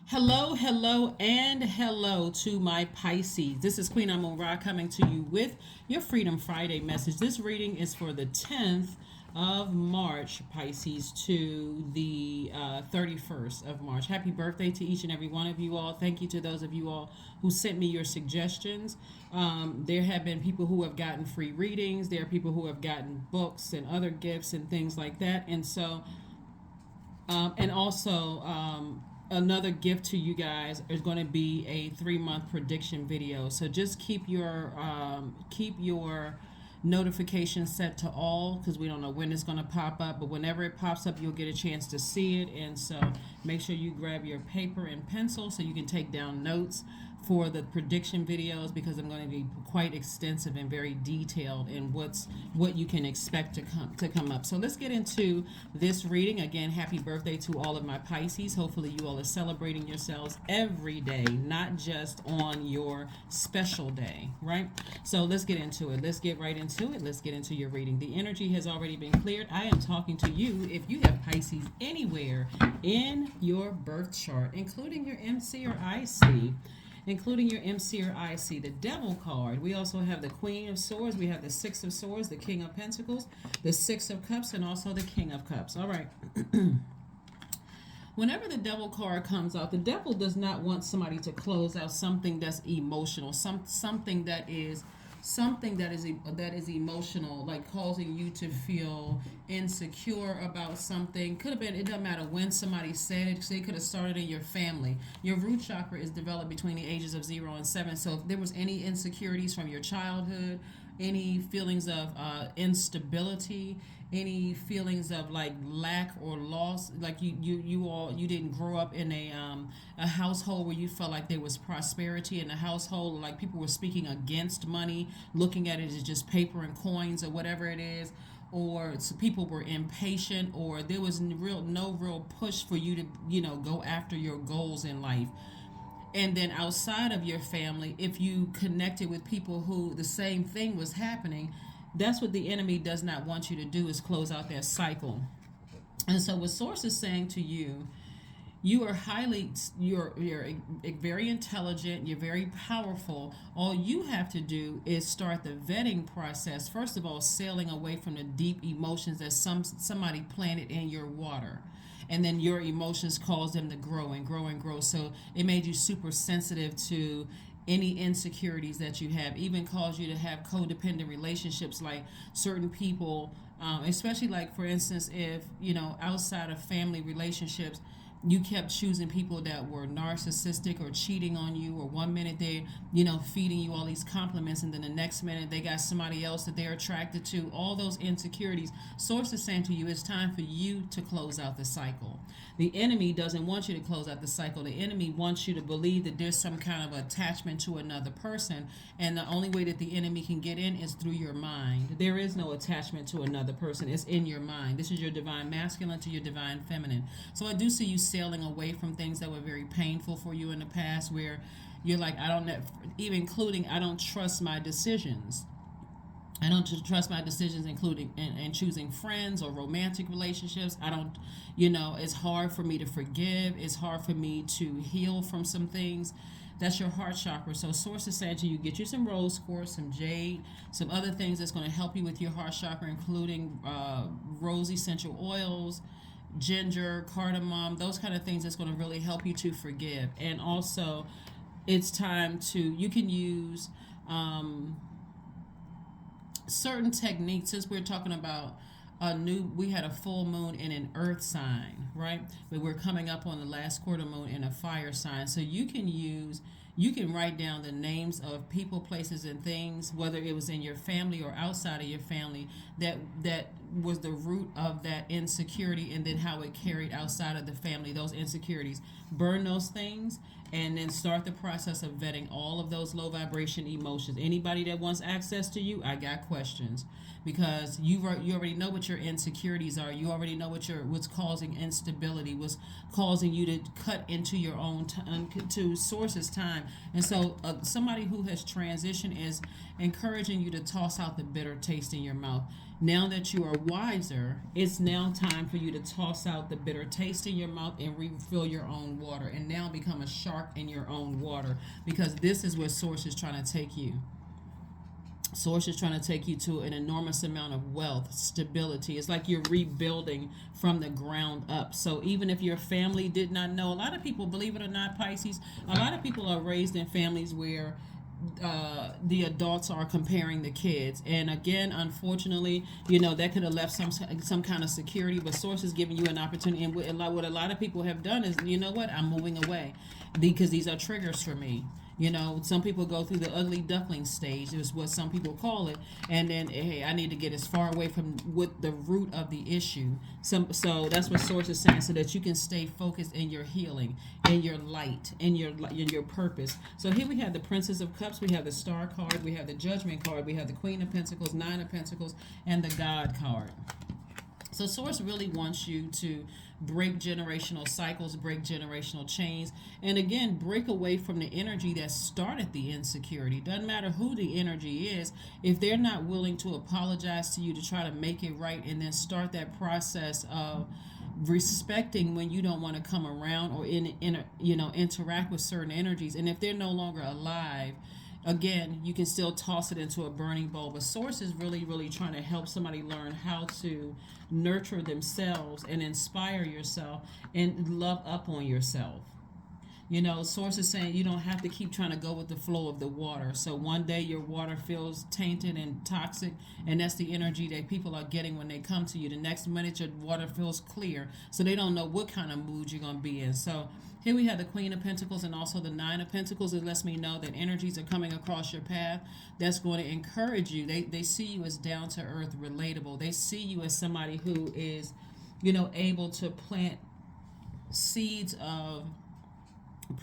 Hello, hello, and hello to my Pisces. This is Queen Amun Ra coming to you with your Freedom Friday message. This reading is for the 10th of March, Pisces, to the 31st of March. Happy birthday to each and every one of you all. Thank you to those of you all who sent me your suggestions. There have been people who have gotten free readings. There are people who have gotten books and other gifts and things like that. And also, another gift to you guys is going to be a 3-month prediction video. So just keep your notifications set to all, because we don't know when it's going to pop up, but whenever it pops up you'll get a chance to see it. And so make sure you grab your paper and pencil so you can take down notes for the prediction videos, because I'm going to be quite extensive and very detailed in what you can expect to come up. So let's get into this reading. Again, happy birthday to all of my Pisces. Hopefully you all are celebrating yourselves every day, not just on your special day, right? So let's get into it. Let's get right into it. Let's get into your reading. The energy has already been cleared. I am talking to you if you have Pisces anywhere in your birth chart, including your MC or IC. Including your MC or IC, the Devil card. We also have the Queen of Swords. We have the Six of Swords, the King of Pentacles, the Six of Cups, and also the King of Cups. All right. Whenever the Devil card comes out, the Devil does not want somebody to close out something that's emotional, something that is emotional, like causing you to feel insecure about something. Could have been, it doesn't matter when somebody said it, so it could have started in your family. Your root chakra is developed between the ages of 0 and 7. So if there was any insecurities from your childhood, any feelings of instability, any feelings of like lack or loss, like you didn't grow up in a household where you felt like there was prosperity in the household, like people were speaking against money, looking at it as just paper and coins or whatever it is, or people were impatient, or there was no real push for you to go after your goals in life. And then outside of your family, if you connected with people who the same thing was happening, that's what the enemy does not want you to do, is close out that cycle. And so what Source is saying to you, you're very intelligent, you're very powerful. All you have to do is start the vetting process. First of all, sailing away from the deep emotions that somebody planted in your water. And then your emotions caused them to grow and grow and grow. So it made you super sensitive to any insecurities that you have, even caused you to have codependent relationships, like certain people, especially like, for instance, if, outside of family relationships, you kept choosing people that were narcissistic or cheating on you, or one minute they feeding you all these compliments, and then the next minute they got somebody else that they're attracted to. All those insecurities. Source is saying to you, it's time for you to close out the cycle. The enemy doesn't want you to close out the cycle. The enemy wants you to believe that there's some kind of attachment to another person, and the only way that the enemy can get in is through your mind. There is no attachment to another person. It's in your mind. This is your divine masculine to your divine feminine. So I do see you sailing away from things that were very painful for you in the past, where you're like, I don't, even including, I don't trust my decisions. I don't trust my decisions, including in choosing friends or romantic relationships. I don't, it's hard for me to forgive. It's hard for me to heal from some things. That's your heart chakra. So Source is saying to you, get you some rose quartz, some jade, some other things that's going to help you with your heart chakra, including rose essential oils, ginger, cardamom, those kind of things that's going to really help you to forgive. And also, it's time to, you can use certain techniques, since we're talking about we had a full moon in an earth sign, right? But we're coming up on the last quarter moon in a fire sign. So you can write down the names of people, places, and things, whether it was in your family or outside of your family, that was the root of that insecurity, and then how it carried outside of the family, those insecurities. Burn those things, and then start the process of vetting all of those low vibration emotions. Anybody that wants access to you, I got questions, because you already know what your insecurities are. You already know what's causing instability, what's causing you to cut into your own to Source's time. And so somebody who has transitioned is encouraging you to toss out the bitter taste in your mouth. Now that you are wiser, it's now time for you to toss out the bitter taste in your mouth and refill your own water, and now become a shark in your own water, because this is where Source is trying to take you. Source is trying to take you to an enormous amount of wealth, stability. It's like you're rebuilding from the ground up. So even if your family did not know, a lot of people, believe it or not, Pisces, a lot of people are raised in families where the adults are comparing the kids, and again, unfortunately, that could have left some kind of security. But Source is giving you an opportunity, and what a lot of people have done is, I'm moving away, because these are triggers for me. Some people go through the ugly duckling stage, is what some people call it, and then, hey, I need to get as far away from what the root of the issue. So that's what Source is saying, so that you can stay focused in your healing, in your light, in your purpose. So here we have the Princess of Cups, we have the Star card, we have the Judgment card, we have the Queen of Pentacles, Nine of Pentacles, and the God card. So Source really wants you to break generational cycles, break generational chains, and again, break away from the energy that started the insecurity. Doesn't matter who the energy is, if they're not willing to apologize to you to try to make it right, and then start that process of respecting when you don't want to come around or interact with certain energies, and if they're no longer alive, again, you can still toss it into a burning bowl. But Source is really, really trying to help somebody learn how to nurture themselves and inspire yourself and love up on yourself. Source is saying you don't have to keep trying to go with the flow of the water. So one day your water feels tainted and toxic, and that's the energy that people are getting when they come to you. The next minute your water feels clear, so they don't know what kind of mood you're going to be in. So here we have the Queen of Pentacles and also the Nine of Pentacles. It lets me know that energies are coming across your path that's going to encourage you. They see you as down to earth, relatable. They see you as somebody who is, able to plant seeds of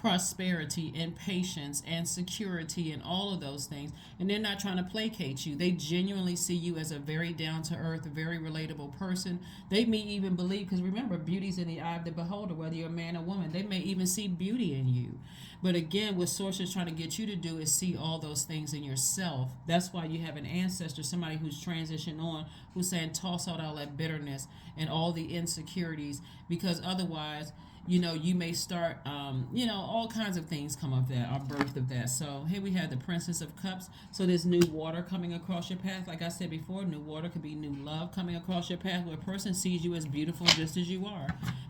prosperity and patience and security and all of those things, and they're not trying to placate you. They genuinely see you as a very down to earth, very relatable person. They may even believe, because remember, beauty's in the eye of the beholder, whether you're a man or woman. They may even see beauty in you. But again, what Source is trying to get you to do is see all those things in yourself. That's why you have an ancestor, somebody who's transitioned on, who's saying toss out all that bitterness and all the insecurities, because otherwise, you may start, all kinds of things come of that, or birth of that. So here we have the Princess of Cups. So there's new water coming across your path. Like I said before, new water could be new love coming across your path, where a person sees you as beautiful just as you are.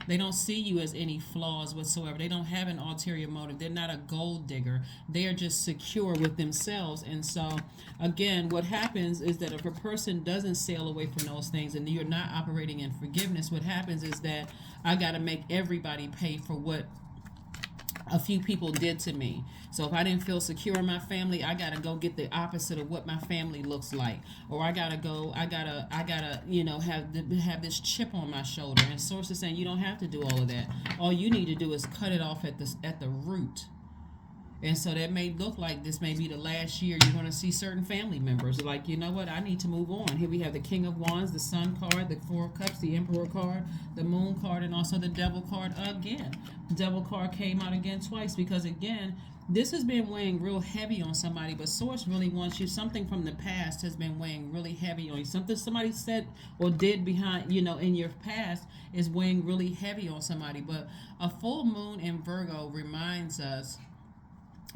They don't see you as any flaws whatsoever. They don't have an ulterior motive. They're not a gold digger. They are just secure with themselves. And so, again, what happens is that if a person doesn't sail away from those things and you're not operating in forgiveness, what happens is that I got to make everybody pay for what a few people did to me. So if I didn't feel secure in my family, I gotta go get the opposite of what my family looks like, or I gotta have this chip on my shoulder. And Source is saying you don't have to do all of that. All you need to do is cut it off at the root. And so that may look like this may be the last year you're going to see certain family members. Like, you know what, I need to move on. Here we have the King of Wands, the Sun card, the Four of Cups, the Emperor card, the Moon card, and also the Devil card again. The Devil card came out again twice because, again, this has been weighing real heavy on somebody, but Source really wants you. Something from the past has been weighing really heavy on you. Something somebody said or did behind, in your past is weighing really heavy on somebody. But a full moon in Virgo reminds us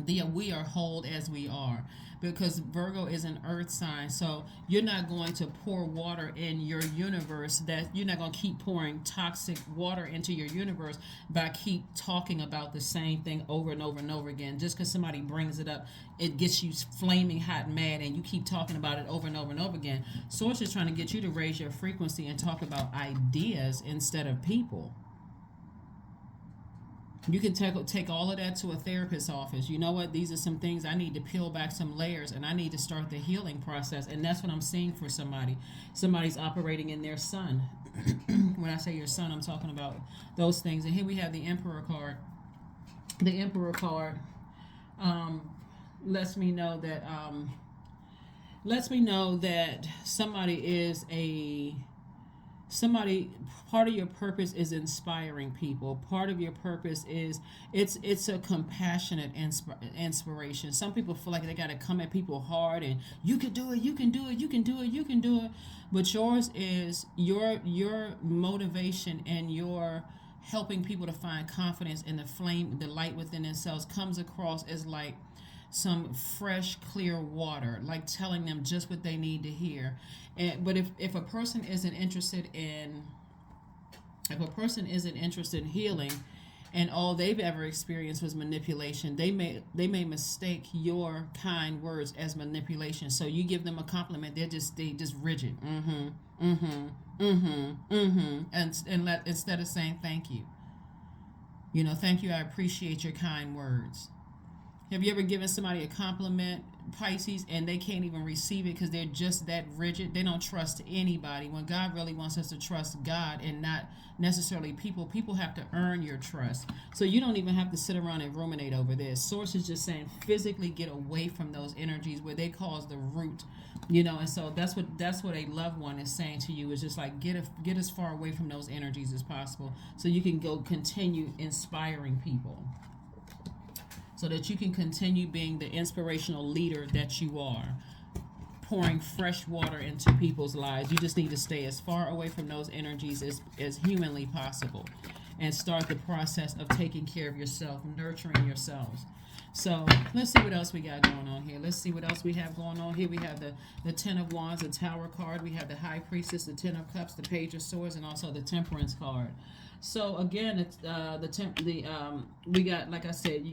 we are whole as we are, because Virgo is an earth sign. So you're not going to pour water in your universe, that you're not going to keep pouring toxic water into your universe by keep talking about the same thing over and over and over again. Just because somebody brings it up, it gets you flaming hot and mad, and you keep talking about it over and over and over again. Source is trying to get you to raise your frequency and talk about ideas instead of people. You can take all of that to a therapist's office. You know what? These are some things I need to peel back some layers, and I need to start the healing process. And that's what I'm seeing for somebody. Somebody's operating in their sun. When I say your sun, I'm talking about those things. And here we have the Emperor card. The Emperor card lets me know that somebody is somebody, part of your purpose is inspiring people. Part of your purpose is it's a compassionate inspiration. Some people feel like they got to come at people hard and you can do it, you can do it, you can do it, you can do it. But yours is your motivation and your helping people to find confidence in the flame, the light within themselves comes across as like some fresh, clear water, like telling them just what they need to hear. But if a person isn't interested in, if a person isn't interested in healing, and all they've ever experienced was manipulation, they may mistake your kind words as manipulation. So you give them a compliment, they just rigid. And instead of saying thank you. Thank you, I appreciate your kind words. Have you ever given somebody a compliment, Pisces, and they can't even receive it because they're just that rigid? They don't trust anybody. When God really wants us to trust God and not necessarily people, people have to earn your trust. So you don't even have to sit around and ruminate over this. Source is just saying physically get away from those energies where they cause the root. And so that's what a loved one is saying to you, is just like get as far away from those energies as possible so you can go continue inspiring people, so that you can continue being the inspirational leader that you are, pouring fresh water into people's lives. You just need to stay as far away from those energies as humanly possible and start the process of taking care of yourself, nurturing yourselves. So let's see what else we got going on here. Let's see what else we have going on here. We have the Ten of Wands, the Tower card. We have the High Priestess, the Ten of Cups, the Page of Swords, and also the Temperance card. So again, it's we got, like I said,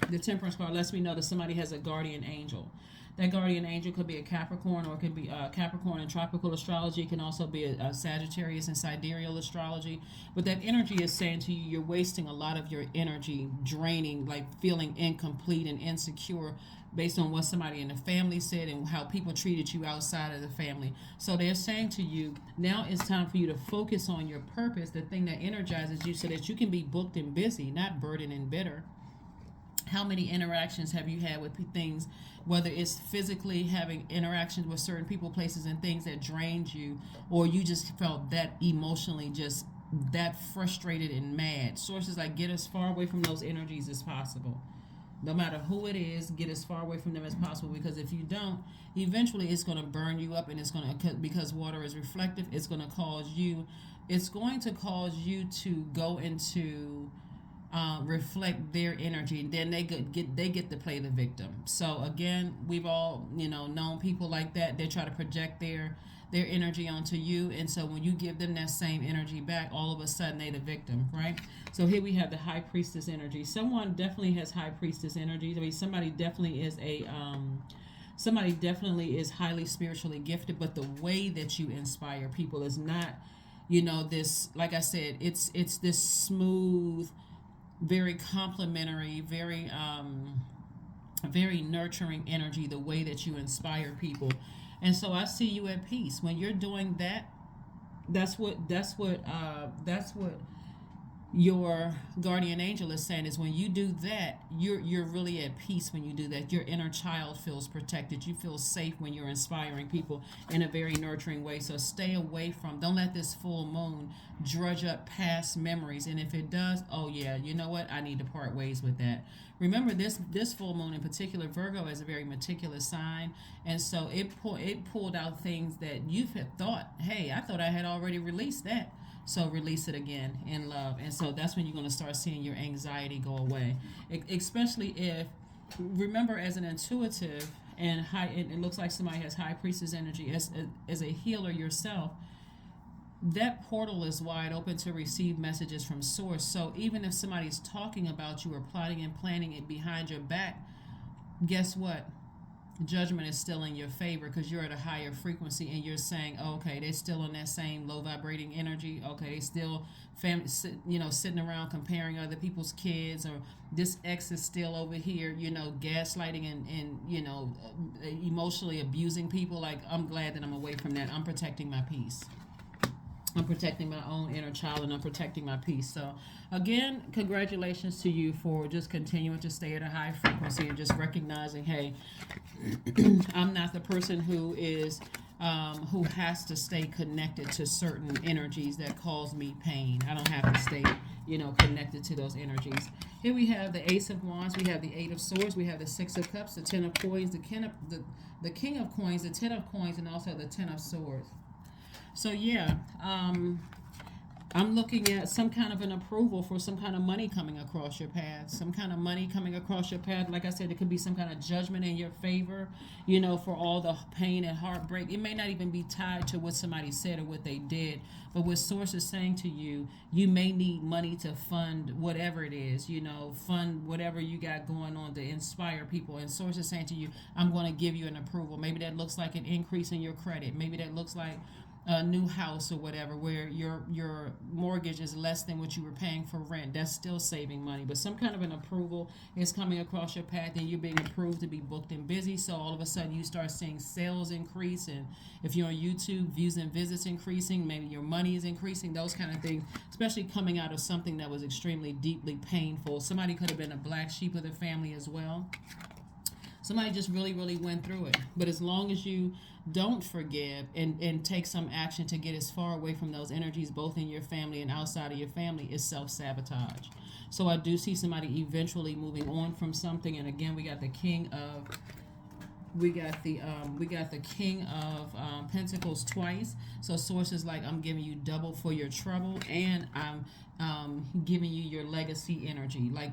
the Temperance card lets me know that somebody has a guardian angel. That guardian angel could be a Capricorn, or it could be Capricorn in tropical astrology. It can also be a Sagittarius in sidereal astrology. But that energy is saying to you, you're wasting a lot of your energy, draining, like feeling incomplete and insecure based on what somebody in the family said and how people treated you outside of the family. So they're saying to you, now it's time for you to focus on your purpose, the thing that energizes you, so that you can be booked and busy, not burdened and bitter. How many interactions have you had with things, whether it's physically having interactions with certain people, places, and things that drained you, or you just felt that emotionally just that frustrated and mad? Sources like get as far away from those energies as possible. No matter who it is, get as far away from them as possible, because if you don't, eventually it's going to burn you up, and it's going to, because water is reflective, it's going to cause you to go into reflect their energy, and then they get to play the victim. So again, we've all known people like that. They try to project their energy onto you, and so when you give them that same energy back, all of a sudden they the victim, right? So here we have the High Priestess energy. Someone definitely has High Priestess energy. I mean, somebody definitely is highly spiritually gifted, but the way that you inspire people is not, this, like I said, it's this smooth, very complimentary, very nurturing energy, the way that you inspire people. And so I see you at peace when you're doing that. That's what your guardian angel is saying, is when you do that, you're really at peace. When you do that, your inner child feels protected. You feel safe when you're inspiring people in a very nurturing way. So stay away from, don't let this full moon drudge up past memories. And if it does, oh yeah, you know what, I need to part ways with that. Remember, this full moon in particular, Virgo is a very meticulous sign, and so it pulled out things that you've thought, hey, I thought I had already released that. So release it again in love. And so that's when you're going to start seeing your anxiety go away. Especially if, remember, as an intuitive and it looks like somebody has High Priestess energy, as a healer yourself, that portal is wide open to receive messages from source. So even if somebody's talking about you or plotting and planning it behind your back, guess what? Judgment is still in your favor, because you're at a higher frequency, and you're saying, oh, okay, they're still in that same low vibrating energy. Okay, they still sitting around comparing other people's kids, or this ex is still over here, gaslighting and emotionally abusing people. Like, I'm glad that I'm away from that. I'm protecting my peace. I'm protecting my own inner child, and I'm protecting my peace. So again, congratulations to you for just continuing to stay at a high frequency and just recognizing, hey, I'm not the person who is who has to stay connected to certain energies that cause me pain. I don't have to stay, connected to those energies. Here we have the Ace of Wands, we have the Eight of Swords, we have the Six of Cups, the Ten of Coins, the King of Coins, the Ten of Coins, and also the Ten of Swords. So yeah, I'm looking at some kind of an approval for some kind of money coming across your path. Some kind of money coming across your path. Like I said, it could be some kind of judgment in your favor, for all the pain and heartbreak. It may not even be tied to what somebody said or what they did, but what Source is saying to you, you may need money to fund whatever it is, fund whatever you got going on to inspire people. And Source is saying to you, I'm going to give you an approval. Maybe that looks like an increase in your credit. Maybe that looks like a new house or whatever, where your mortgage is less than what you were paying for rent. That's still saving money, but some kind of an approval is coming across your path, and you're being approved to be booked and busy. So all of a sudden you start seeing sales increase, and if you're on YouTube, views and visits increasing, maybe your money is increasing, those kind of things, especially coming out of something that was extremely deeply painful. Somebody could have been a black sheep of the family as well. Somebody just really, really went through it. But as long as you don't forgive and take some action to get as far away from those energies, both in your family and outside of your family, is self-sabotage. So I do see somebody eventually moving on from something. And again, we got the King of King of Pentacles twice. So Source is like, I'm giving you double for your trouble, and I'm giving you your legacy energy. Like,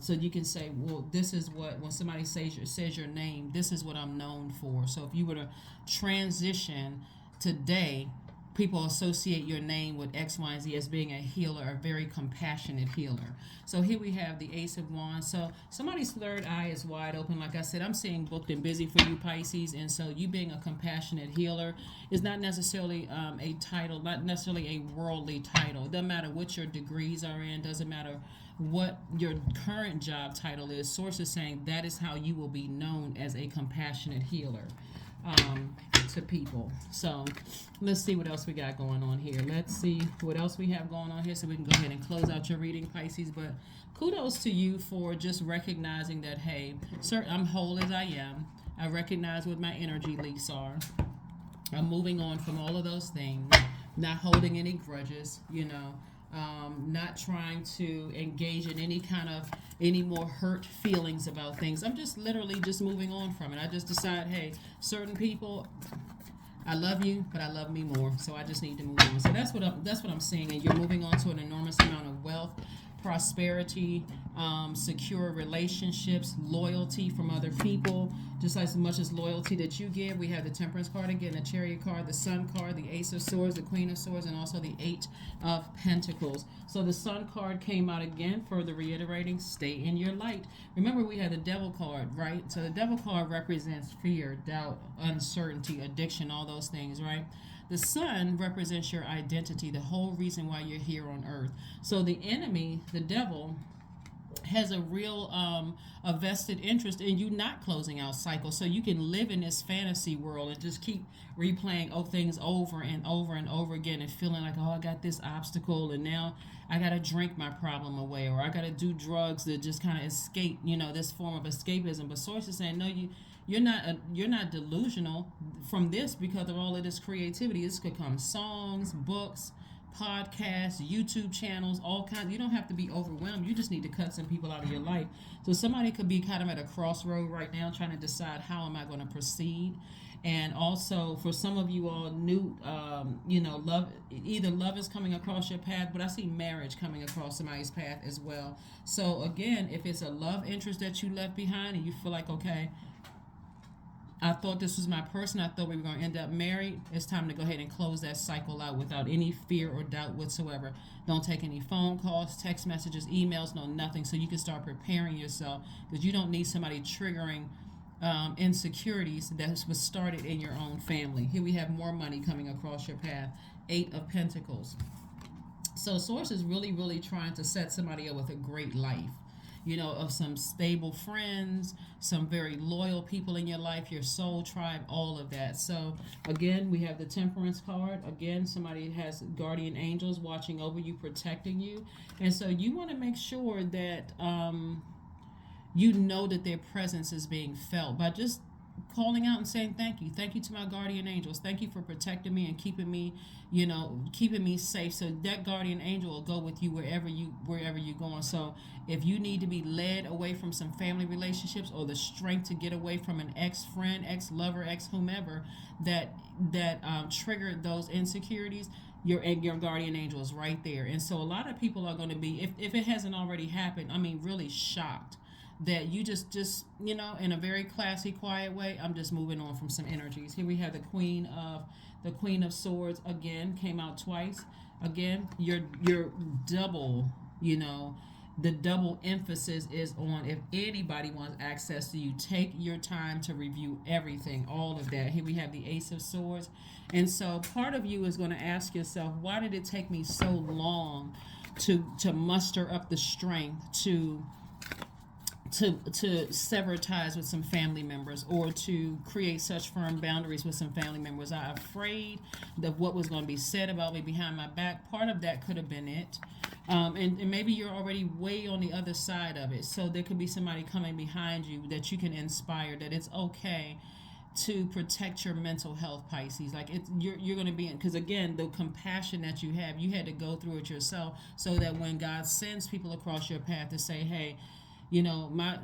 so you can say, well, this is what, when somebody says your name, this is what I'm known for. So if you were to transition today, people associate your name with X, Y, and Z as being a healer, a very compassionate healer. So here we have the Ace of Wands. So somebody's third eye is wide open. Like I said, I'm seeing booked and busy for you, Pisces. And so you being a compassionate healer is not necessarily a title, not necessarily a worldly title. It doesn't matter what your degrees are in, doesn't matter what your current job title is. Source is saying that is how you will be known, as a compassionate healer. To people. So let's see what else we got going on here. Let's see what else we have going on here, so we can go ahead and close out your reading, Pisces. But kudos to you for just recognizing that, hey, sir, I'm whole as I am. I recognize what my energy leaks are. I'm moving on from all of those things, not holding any grudges, not trying to engage in any more hurt feelings about things. I'm just literally just moving on from it. I just decide, hey, certain people, I love you, but I love me more. So I just need to move on. So that's what I'm seeing. And you're moving on to an enormous amount of wealth, prosperity, secure relationships, loyalty from other people, just as much as loyalty that you give. We have the Temperance card again, the Chariot card, the Sun card, the Ace of Swords, the Queen of Swords, and also the Eight of Pentacles. So the Sun card came out again, further reiterating, stay in your light. Remember, we had the Devil card, right? So the Devil card represents fear, doubt, uncertainty, addiction, all those things, right? The Sun represents your identity, the whole reason why you're here on earth. So the enemy, the devil, has a real a vested interest in you not closing out cycles, so you can live in this fantasy world and just keep replaying things over and over and over again, and feeling like, oh, I got this obstacle, and now I got to drink my problem away, or I got to do drugs to just kind of escape, this form of escapism. But Source is saying, no, you're not delusional from this, because of all of this creativity. This could come songs, books, podcasts, YouTube channels, all kinds. You don't have to be overwhelmed. You just need to cut some people out of your life. So somebody could be kind of at a crossroad right now, trying to decide, how am I going to proceed? And also for some of you all, new, love, either love is coming across your path, but I see marriage coming across somebody's path as well. So again, if it's a love interest that you left behind and you feel like, okay, I thought this was my person, I thought we were going to end up married, it's time to go ahead and close that cycle out without any fear or doubt whatsoever. Don't take any phone calls, text messages, emails, no nothing, so you can start preparing yourself, because you don't need somebody triggering insecurities that was started in your own family. Here we have more money coming across your path. Eight of Pentacles. So Source is really, really trying to set somebody up with a great life. Of some stable friends, some very loyal people in your life, your soul tribe, all of that. So again, we have the Temperance card. Again, somebody has guardian angels watching over you, protecting you. And so you want to make sure that that their presence is being felt by just calling out and saying thank you. Thank you to my guardian angels. Thank you for protecting me and keeping me, keeping me safe. So that guardian angel will go with you wherever you're going. So if you need to be led away from some family relationships, or the strength to get away from an ex-friend, ex-lover, ex-whomever that triggered those insecurities, your guardian angel is right there. And so a lot of people are going to be, if it hasn't already happened, I mean, really shocked that you just in a very classy, quiet way. I'm just moving on from some energies. Here we have the Queen of Swords again, came out twice. Again, your double, the double emphasis is on, if anybody wants access to you, take your time to review everything, all of that. Here we have the Ace of Swords. And so part of you is going to ask yourself, why did it take me so long to muster up the strength to sever ties with some family members, or to create such firm boundaries with some family members? I'm afraid of what was going to be said about me behind my back. Part of that could have been it. And maybe you're already way on the other side of it. So there could be somebody coming behind you that you can inspire, that it's okay to protect your mental health, Pisces. Like you're going to be in, because again, the compassion that you had to go through it yourself, so that when God sends people across your path to say, hey, my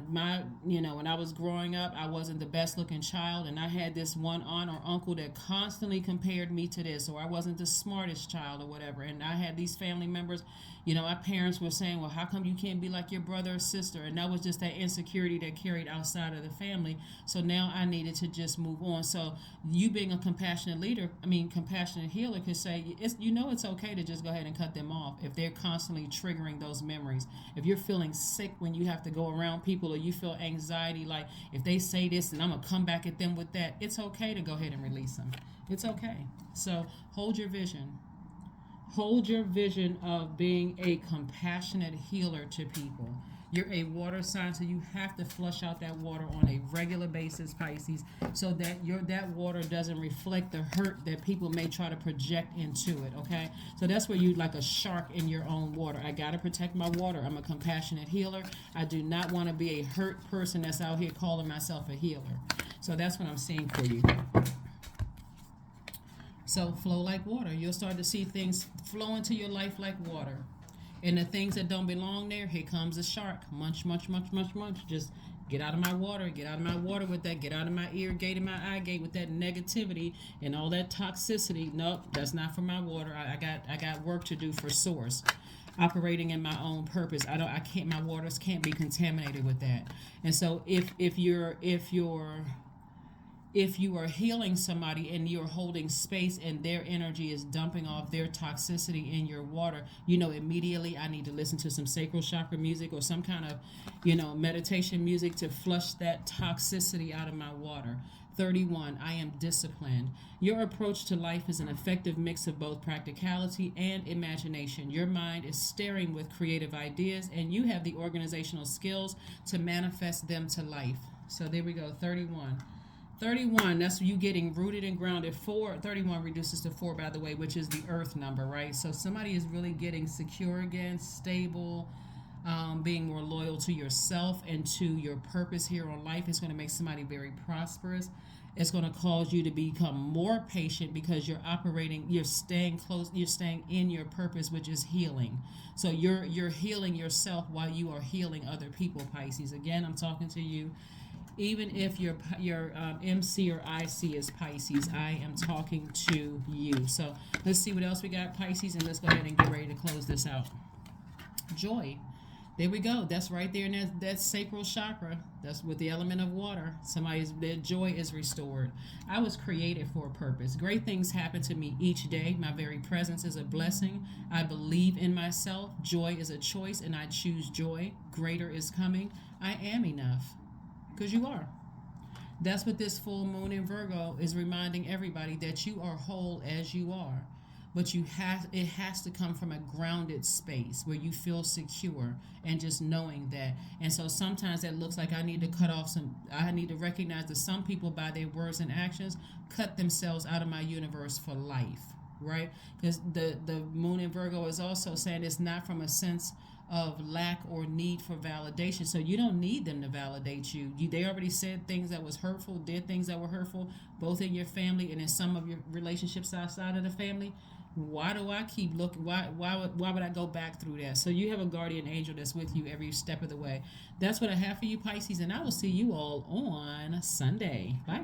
when I was growing up, I wasn't the best looking child, and I had this one aunt or uncle that constantly compared me to this, or I wasn't the smartest child or whatever, and I had these family members, my parents were saying, well, how come you can't be like your brother or sister? And that was just that insecurity that carried outside of the family. So now I needed to just move on. So you being a compassionate healer, could say, it's okay to just go ahead and cut them off if they're constantly triggering those memories. If you're feeling sick when you have to go around people, or you feel anxiety, like if they say this and I'm gonna come back at them with that, it's okay to go ahead and release them. It's okay. So hold your vision. Hold your vision of being a compassionate healer to people. You're a water sign, so you have to flush out that water on a regular basis, Pisces, so that that water doesn't reflect the hurt that people may try to project into it, okay? So that's where you like a shark in your own water. I got to protect my water. I'm a compassionate healer. I do not want to be a hurt person that's out here calling myself a healer. So that's what I'm seeing for you. So flow like water. You'll start to see things flow into your life like water. And the things that don't belong there, here comes a shark. Munch, munch, munch, munch, munch. Just get out of my water. Get out of my water with that. Get out of my ear gate and my eye gate with that negativity and all that toxicity. Nope, that's not for my water. I got work to do for source. Operating in my own purpose. My waters can't be contaminated with that. And so if you are healing somebody and you're holding space and their energy is dumping off their toxicity in your water, immediately I need to listen to some sacral chakra music or some kind of, meditation music to flush that toxicity out of my water. 31, I am disciplined. Your approach to life is an effective mix of both practicality and imagination. Your mind is staring with creative ideas, and you have the organizational skills to manifest them to life. So there we go, 31. 31, that's you getting rooted and grounded. 31 reduces to 4, by the way, which is the earth number, right? So somebody is really getting secure again, stable, being more loyal to yourself and to your purpose here on life. Is going to make somebody very prosperous. It's going to cause you to become more patient because you're staying close, you're staying in your purpose, which is healing. So you're healing yourself while you are healing other people, Pisces. Again, I'm talking to you. Even if your MC or IC is Pisces, I am talking to you. So let's see what else we got, Pisces, and let's go ahead and get ready to close this out. Joy. There we go. That's right there in that sacral chakra. That's with the element of water. Their joy is restored. I was created for a purpose. Great things happen to me each day. My very presence is a blessing. I believe in myself. Joy is a choice, and I choose joy. Greater is coming. I am enough. Because you are. That's what this full moon in Virgo is reminding everybody, that you are whole as you are. But it has to come from a grounded space where you feel secure and just knowing that. And so sometimes that looks like I need to recognize that some people, by their words and actions, cut themselves out of my universe for life. right? Because the moon in Virgo is also saying it's not from a sense of lack or need for validation. So you don't need them to validate you. They already said things that was hurtful, did things that were hurtful, both in your family and in some of your relationships outside of the family. Why do I keep looking? Why would I go back through that? So you have a guardian angel that's with you every step of the way. That's what I have for you, Pisces, and I will see you all on Sunday. Bye.